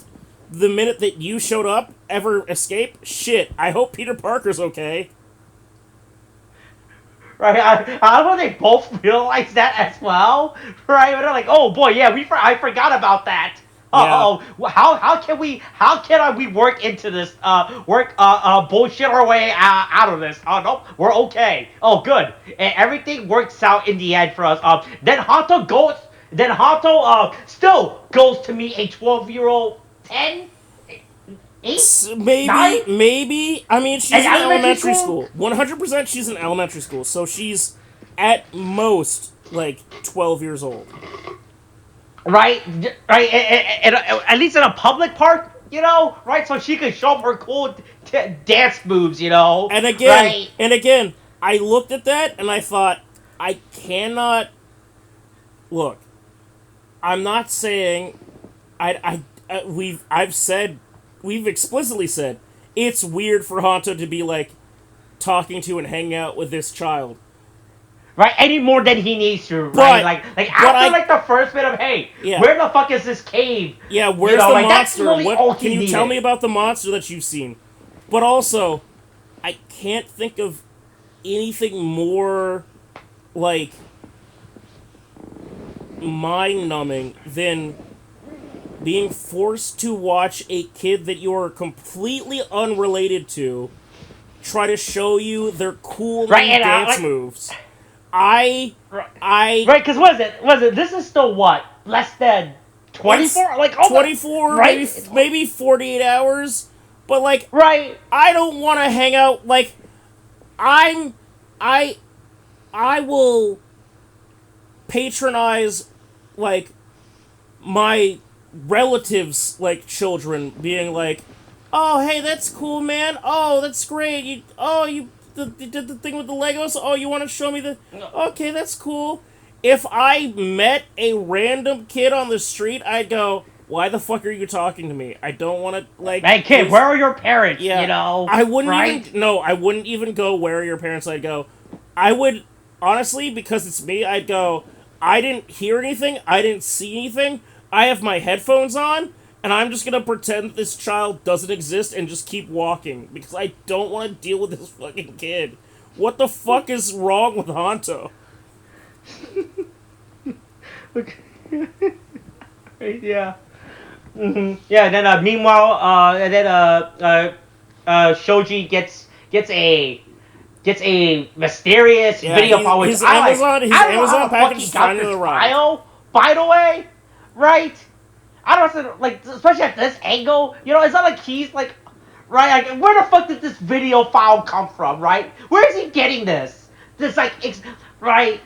the minute that you showed up ever escape? Shit. I hope Peter Parker's okay. Right, I don't know if they both realize that as well, right? But they're like, oh boy, yeah, I forgot about that. Yeah. How can we work into this, bullshit our way out of this? Oh, nope, we're okay. Oh, good. And everything works out in the end for us. Then Hato, still goes to meet a 12-year-old, 10? 8? 9? Maybe. I mean, she's And in elementary elementary school. 100% she's in elementary school. So she's at most, like, 12 years old. Right, and at least in a public park, right? So she could show up her cool dance moves, And right? again, I looked at that and I thought, I cannot. Look, I'm not saying, we've explicitly said it's weird for Honto to be like talking to and hanging out with this child. Right, any more than he needs to, right? Like after the first bit of, hey, Yeah. where the fuck is this cave? Yeah, where's the monster? Really all Can you needed. tell me about the monster that you've seen? But also, I can't think of anything more, like, mind-numbing than being forced to watch a kid that you are completely unrelated to try to show you their cool new dance moves. Right, because was it? This is still what, less than 24? Like 24, right? maybe 48 hours. But like, right? I don't want to hang out. Like, I will patronize like my relatives, like children, being like, "Oh, hey, that's cool, man. Oh, that's great. You did the thing with the Legos. Oh, you want to show me the? Okay, that's cool." If I met a random kid on the street, I'd go, "Why the fuck are you talking to me? I don't want to like." Hey, kid, where are your parents? Yeah, I wouldn't even go, "Where are your parents?" I'd go, I would honestly, because it's me. I'd go, I didn't hear anything. I didn't see anything. I have my headphones on, and I'm just gonna pretend this child doesn't exist and just keep walking because I don't want to deal with this fucking kid. What the fuck is wrong with Honto? Yeah. Yeah. And then meanwhile, and then Shoji gets a mysterious Yeah, video file, which his I like. Amazon I don't know how Amazon the fuck package he is got finally this arrived. file. By the way, right? I don't know, like, especially at this angle. It's not like he's like, right? Like, where the fuck did this video file come from? Right? Where is he getting this? This like, right?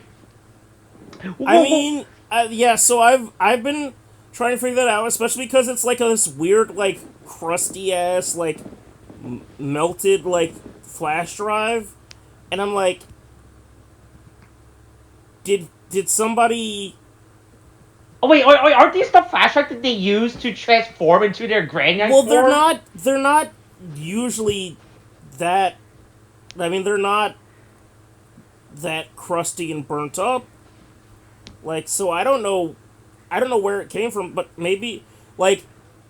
I mean, yeah. So I've been trying to figure that out, especially because it's like this weird, like crusty ass, like melted, like flash drive, and I'm like, did somebody? Oh wait, aren't these the flash drives that they use to transform into their granite Well, form? They're not usually that. I mean, they're not that crusty and burnt up. Like, so I don't know. I don't know where it came from, but maybe like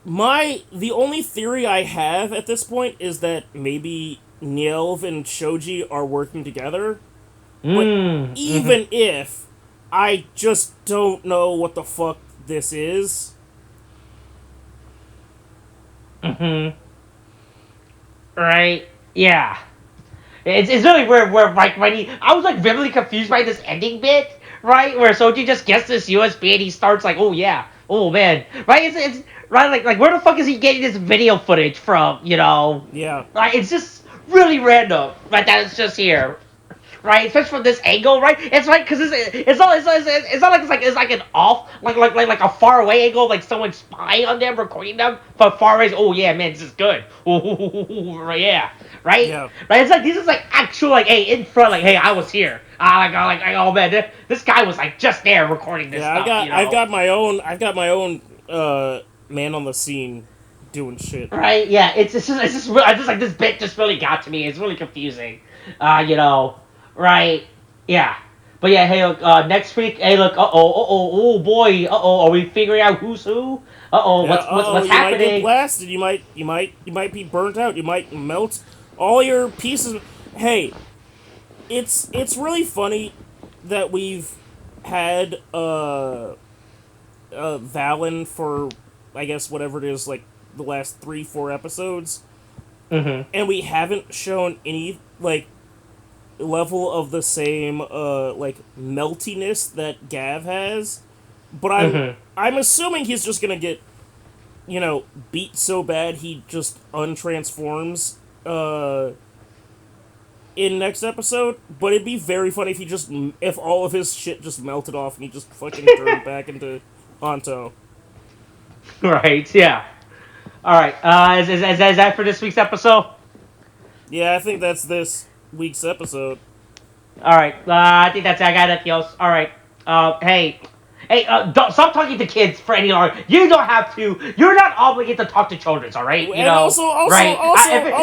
the only theory I have at this point is that maybe Nielv and Shoji are working together. But even if, I just don't know what the fuck this is. Right? Yeah. It's really weird. Where like I was like really confused by this ending bit, right? Where Soji just gets this USB and he starts like, oh yeah, oh man, right? It's right like where the fuck is he getting this video footage from? Yeah. Right? It's just really random, right? That it's just here, right? Especially from this angle, right? It's right because it's not like it's like an off like a far away angle, like someone spying on them, recording them, but far away. Oh yeah, man, this is good. Ooh, yeah, right, Yeah. right. It's like this is like actual like hey in front like hey I was here. Oh man, this guy was like just there recording this Yeah, stuff. I've got my own man on the scene doing shit. Right? Yeah, I just like this bit just really got to me. It's really confusing. Right? Yeah. But yeah, hey, look, next week, hey, look, oh boy, are we figuring out who's who? Yeah, What's you might get happening? blasted. You might be burnt out. You might melt all your pieces. Hey, it's really funny that we've had Valen for I guess whatever it is like the last 3-4 episodes, and we haven't shown any like level of the same like meltiness that Gavv has. But I'm assuming he's just gonna get beat so bad he just untransforms in next episode. But it'd be very funny if all of his shit just melted off and he just fucking turned back into Honto. Right? Yeah. All right. Is that for this week's episode? Yeah, I think that's this week's episode. All right. I think that's it. I got nothing else. All right. Hey. Hey, don't stop talking to kids for any longer. You don't have to. You're not obligated to talk to children, all right? And also, right?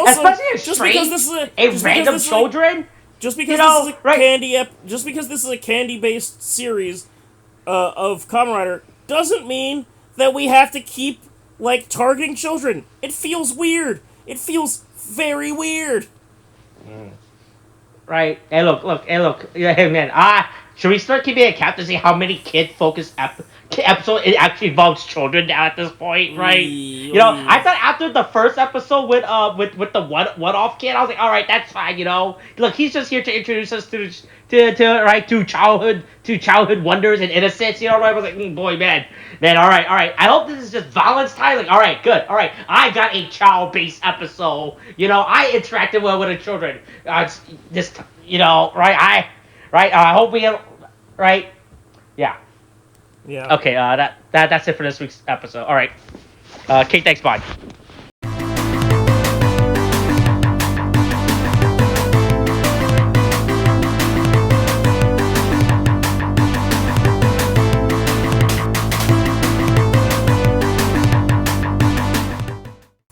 Especially if just because this is random children. Just because this is a candy just because this is a candy-based series of Kamen Rider doesn't mean that we have to keep like targeting children. It feels weird. It feels very weird. Right. Hey, look. Yeah, hey, man. Should we start keeping a count to see how many kid-focused episode it actually involves children now at this point, right? I thought after the first episode with the one-off kid, I was like, all right, that's fine. Look, he's just here to introduce us to childhood wonders and innocence. Right? I was like, boy, man, all right. I hope this is just Valentine. Like, all right, good, all right. I got a child-based episode. I interacted with the children. Right. I hope we have. Right. Yeah. Yeah. Okay. That's it for this week's episode. All right. Okay. Thanks. Bye.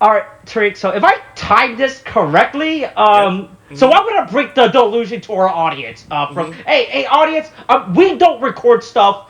All right, Tariq. So if I timed this correctly, so I'm gonna break the delusion to our audience. Hey, audience, we don't record stuff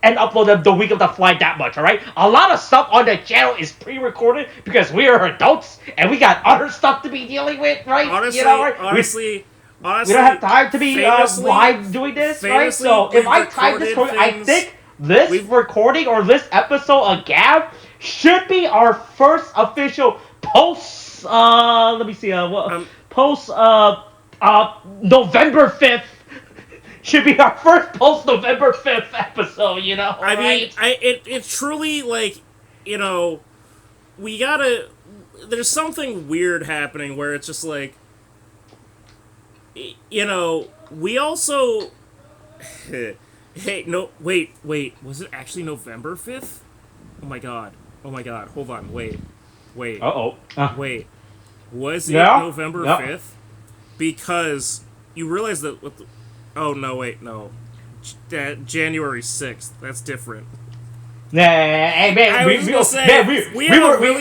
and upload them the week of the flight that much, alright? A lot of stuff on the channel is pre-recorded because we are adults and we got other stuff to be dealing with, right? You know, Honestly, right? honestly, We don't have honestly, time to be famously, live doing this, right? famously, So if we've I time this recorded correctly, I things. think this We've recording or this episode of Gavv should be our first official post. Let me see. um. Post. November 5th should be our first post November 5th episode. You know, I mean, right? it truly like, you know, we gotta. There's something weird happening where it's just like, you know, we also. Hey, no, wait. Was it actually November 5th? Oh my god. Oh my god. Hold on. Wait. Uh-oh. Wait. Was it Yeah. November Yep. 5th? Because you realize that. Oh, no, wait, no. January 6th. That's different. Nah, hey man, I was just gonna say, we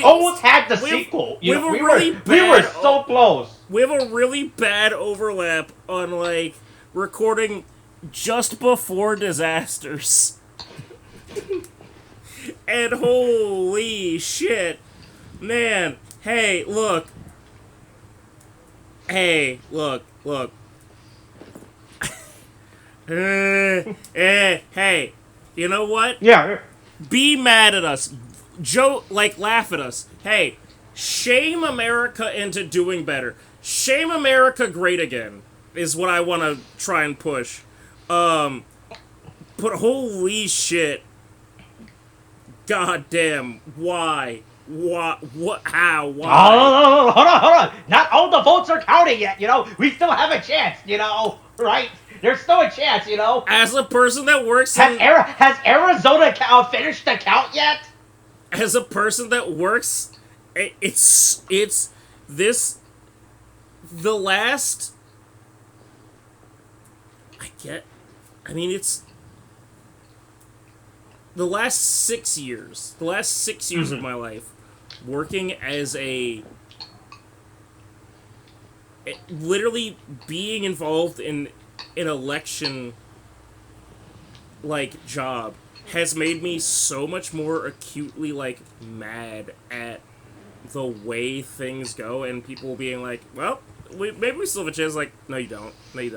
almost had the sequel. You know, we were so close. We have a really bad overlap on, like, recording just before disasters. And holy shit. Man, hey, look. Hey, look. Hey, you know what? Yeah. Be mad at us. Laugh at us. Hey, shame America into doing better. Shame America great again is what I want to try and push. But holy shit. God damn. Why? What? How? Why? Oh, hold on. Not all the votes are counting yet, you know. We still have a chance, you know, right? There's still a chance, you know. As a person that works Has in... Has Arizona finished the count yet? As a person that works... It's... This... The last... I mean, it's... The last 6 years. The last 6 years of my life. Working as a... Literally being involved in an election... like, job has made me so much more acutely, like, mad at the way things go and people being like, well, maybe we still have a chance. Like, no, you don't. No,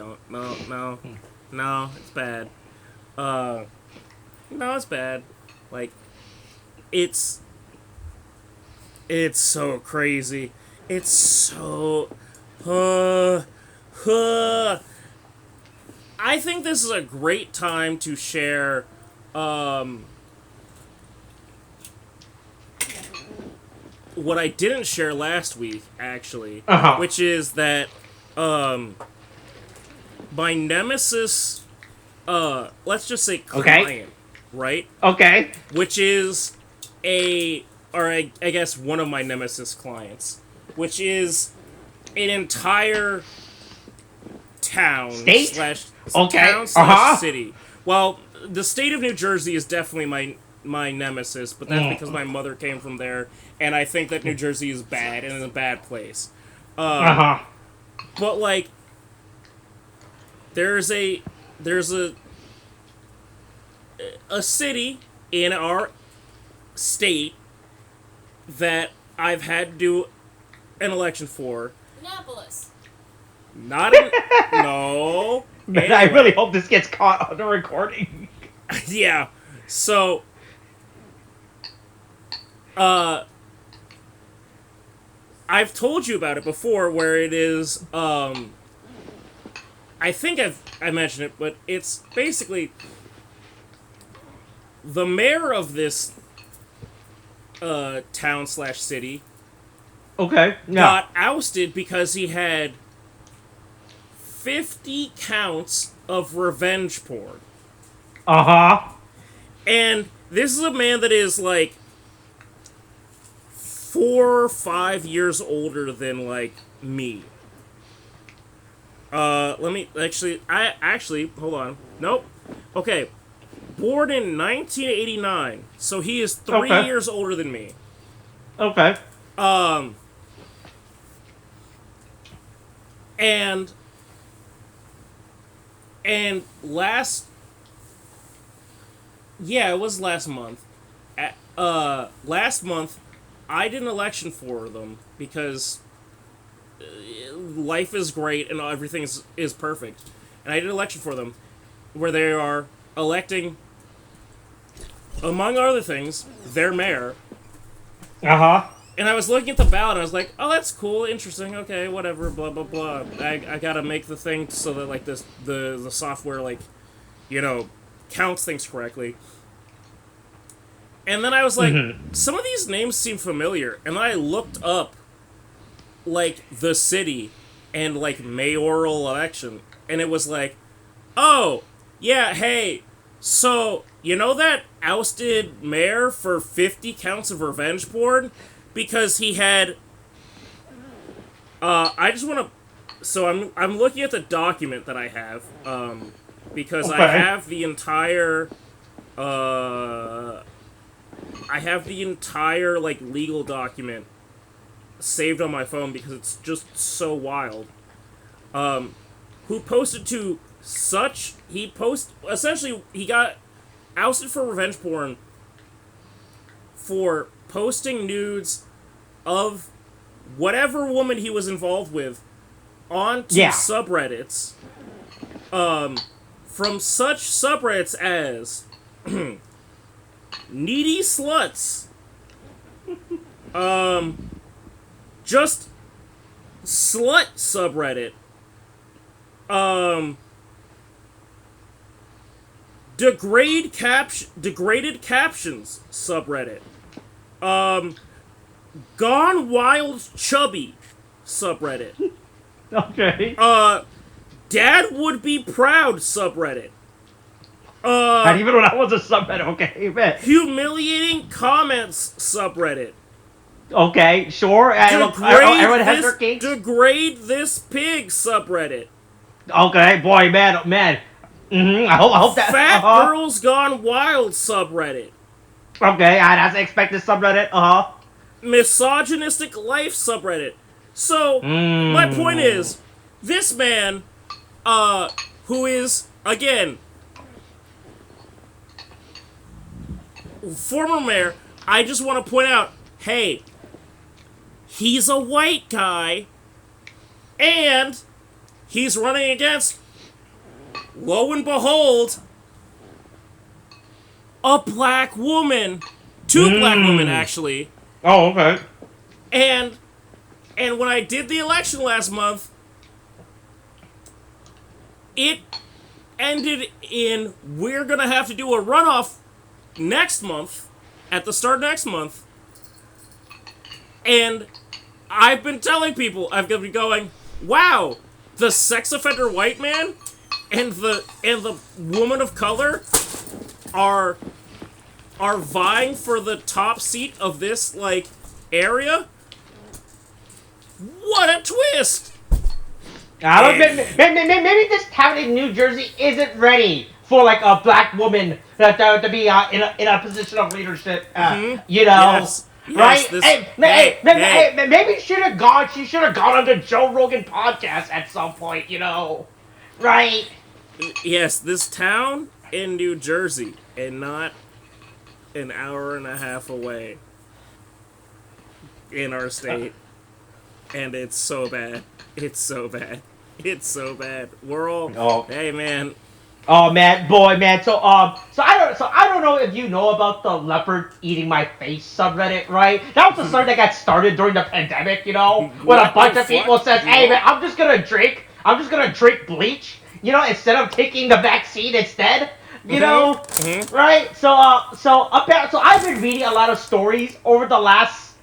it's bad. No, it's bad. Like, it's so crazy. It's so... I think this is a great time to share what I didn't share last week, actually, which is that my nemesis, let's just say client, right? Okay. Which is I guess one of my nemesis clients, which is an entire town State? town slash city. Well, the state of New Jersey is definitely my nemesis, but that's because my mother came from there, and I think that New Jersey is bad and is a bad place. But like, there's a city in our state that I've had to do an election for. Annapolis. Not in, no. Man, Anyway. I really hope this gets caught on the recording. Yeah. So, I've told you about it before, where it is, I think I mentioned it, but it's basically the mayor of this town slash city Okay. Yeah. got ousted because he had 50 counts of revenge porn. And this is a man that is like 4 or 5 years older than like me. Let me actually hold on. Nope. Okay. Born in 1989, so he is 3 years older than me. Okay. And Yeah, it was last month. Last month, I did an election for them because life is great and everything is perfect. And I did an election for them where they are electing, among other things, their mayor. Uh-huh. And I was looking at the ballot and I was like, oh, that's cool, interesting, okay, whatever, blah, blah, blah. I gotta make the thing so that, like, the software, like, counts things correctly. And then I was like, some of these names seem familiar. And then I looked up, like, the city and, like, mayoral election. And it was like, oh, yeah, hey, so, you know that ousted mayor for 50 counts of revenge porn? Because he had... I just want to... So I'm looking at the document that I have, because Okay. I have the entire... I have the entire, like, legal document saved on my phone because it's just so wild. Who posted to such... Essentially, he got ousted for revenge porn for posting nudes of whatever woman he was involved with onto subreddits. From such subreddits as... Needy Sluts. Just Slut subreddit. Degraded Captions subreddit. Gone Wild Chubby subreddit. Okay. Dad Would Be Proud subreddit. I didn't even know that was a subreddit. Okay, man. Humiliating Comments subreddit. Okay, sure. Everyone has their kinks. Degrade This Pig subreddit. Okay, boy, man. I hope that. Fat Girls Gone Wild subreddit. Okay, that's the expected subreddit. Misogynistic Life subreddit. So, my point is, this man, who is, again, former mayor, I just want to point out, hey, he's a white guy, and he's running against, lo and behold, a black woman. Two black women, actually. Oh, okay. And when I did the election last month, it ended in, we're gonna have to do a runoff next month, at the start of next month, and I've been telling people, I've been going, wow, the sex offender white man and the woman of color are vying for the top seat of this, like, area. What a twist! Maybe this town in New Jersey isn't ready for like a black woman to be in a position of leadership. Yes. Right? Hey. Maybe she should have gone on the Joe Rogan podcast at some point. Right? Yes, this town in New Jersey, and not an hour and a half away in our state. And it's so bad. It's so bad. It's so bad. We're all... Hey, man. Oh man, So I don't know if you know about the leopard eating my face subreddit, right? That was the subreddit that got started during the pandemic, when a bunch of people says, "Hey man, I'm just gonna drink bleach, instead of taking the vaccine instead." Right? So I've been reading a lot of stories over the last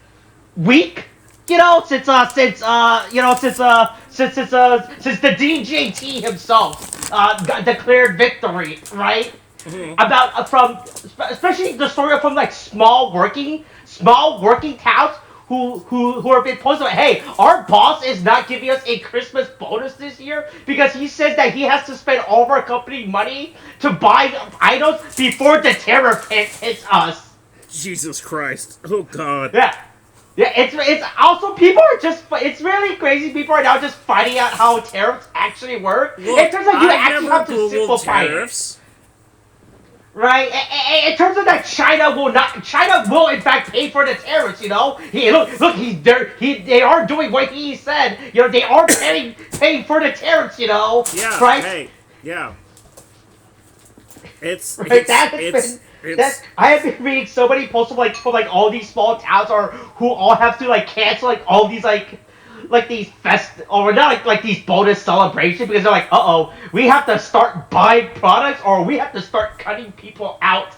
week. Since the DJT himself declared victory, right? About especially the story from like small working towns who are being posted. Hey, our boss is not giving us a Christmas bonus this year because he says that he has to spend all of our company money to buy items before the tariff hits us. Jesus Christ! Oh God! Yeah, it's also people are it's really crazy. People are now just finding out how tariffs actually work. Look, it turns out you actually have to simplify tariffs. Right, in terms of that, China will in fact pay for the terrorists. Look, he's there. They are doing what he said. They are paying for the terrorists. Yeah. Right, Hey. Yeah. It's right. it's it's That it's I have been reading so many posts of from all these small towns or who all have to cancel all these these or not these bonus celebrations because they're we have to start buying products or we have to start cutting people out.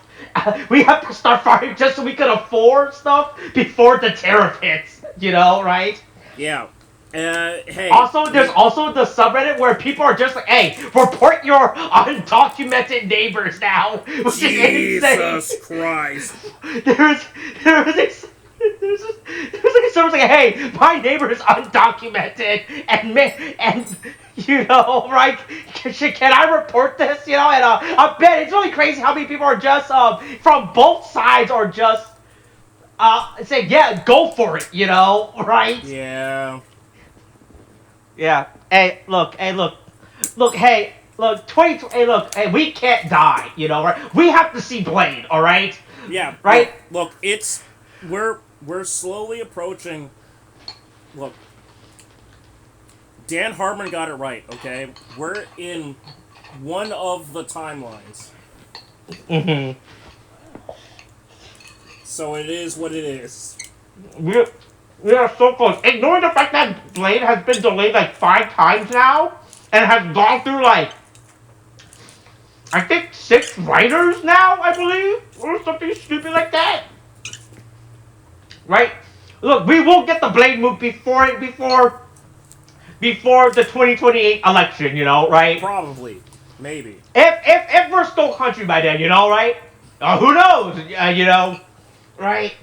We have to start firing just so we can afford stuff before the tariff hits. Right? yeah. Hey, Also, there's also the subreddit where people are just "Hey, report your undocumented neighbors now," which is insane. Jesus Christ. There's there was a someone's "Hey, my neighbor is undocumented, and right? Can I report this? And I bet it's really crazy how many people are just from both sides are just saying, "Yeah, go for it," right? Yeah. Yeah. Hey, look, 20. Hey, look, hey, we can't die, right? We have to see Blade, all right? Yeah. Right? Look. It's we're slowly approaching. Look, Dan Harmon got it right. Okay, we're in one of the timelines. Mm-hmm. So it is what it is. We're, we are so close. Ignoring the fact that Blade has been delayed 5 times now, and has gone through I think 6 writers now, I believe, or something stupid like that. Right? Look, we will get the Blade move before the 2028 election, right? Probably, maybe. If we're still country by then, right? Who knows? Right?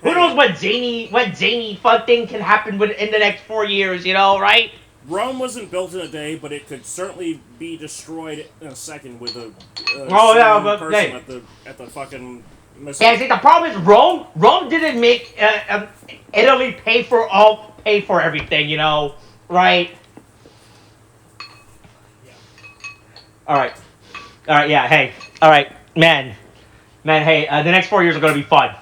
Who knows Hey, what zany fun thing can happen in the next 4 years, right? Rome wasn't built in a day, but it could certainly be destroyed in a second with a Oh yeah, single but person hey, at the fucking yeah. missile. See, the problem is Rome didn't make Italy pay for everything, right? Yeah. All right, yeah. Hey, all right, man. Hey, the next 4 years are gonna be fun.